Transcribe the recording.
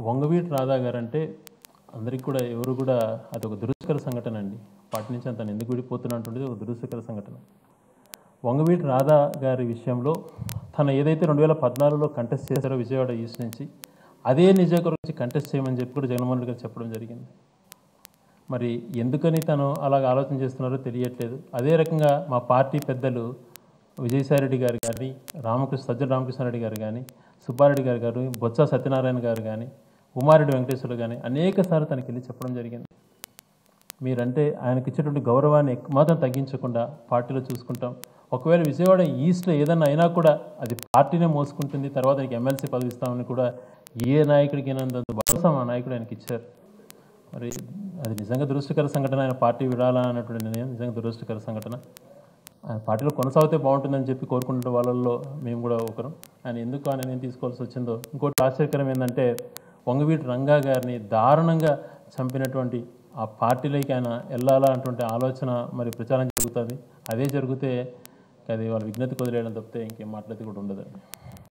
Vangaveeti Radha guarantee అందరికి కూడా ఎవరు కూడా అదొక దురదృష్టకర సంఘటన అండి. పార్టీ నుంచి తను ఎందుకు విడిపోతున్నటువంటిది ఒక దురదృష్టకర సంఘటన. వంగవీటి రాధా గారి విషయంలో తను ఏదైతే 2014లో కంటెస్ట్ చేశారో విజయవాడ ఈస్ట్ నుంచి, అదే నియోజకవర్గం నుంచి కంటెస్ట్ చేయమని చెప్పి కూడా జగన్మోహన్ రెడ్డి గారు చెప్పడం జరిగింది. మరి ఎందుకని తను అలాగ ఆలోచన చేస్తున్నారో తెలియట్లేదు. అదే రకంగా మా పార్టీ పెద్దలు విజయసాయిరెడ్డి గారు కానీ, సజ్జల రామకృష్ణారెడ్డి గారు కానీ, సుబ్బారెడ్డి గారు, బొత్స సత్యనారాయణ గారు కానీ, ఉమారెడ్డి వెంకటేశ్వర్లు కానీ అనేకసార్లు తనకి వెళ్ళి చెప్పడం జరిగింది. మీరంటే ఆయనకి ఇచ్చేటువంటి గౌరవాన్ని మాత్రం తగ్గించకుండా పార్టీలో చూసుకుంటాం. ఒకవేళ విజయవాడ ఈస్ట్లో ఏదన్నా అయినా కూడా అది పార్టీనే మోసుకుంటుంది, తర్వాత ఆయనకి ఎమ్మెల్సీ పదవి ఇస్తామని కూడా ఏ నాయకుడికి అయినంత భరోసా మా నాయకుడు ఆయనకి ఇచ్చారు. మరి అది నిజంగా దురదృష్టకర సంఘటన. ఆయన పార్టీ విడాలన్నటువంటి నిర్ణయం నిజంగా దురదృష్టకర సంఘటన. ఆయన పార్టీలో కొనసాగితే బాగుంటుందని చెప్పి కోరుకుంటున్న వాళ్ళల్లో మేము కూడా ఒకరు. ఆయన ఎందుకు ఆ నిర్ణయం తీసుకోవాల్సి వచ్చిందో. ఇంకోటి ఆశ్చర్యకరం ఏంటంటే, వంగవీటి రంగా గారిని దారుణంగా చంపినటువంటి ఆ పార్టీలోకి ఆయన వెళ్ళాలా అటువంటి ఆలోచన మరి ప్రచారం జరుగుతుంది. అదే జరిగితే అది వాళ్ళ విజ్ఞతకు వదిలేయడం తప్పితే ఇంకేం మాట్లాడితే కూడా ఉండదు.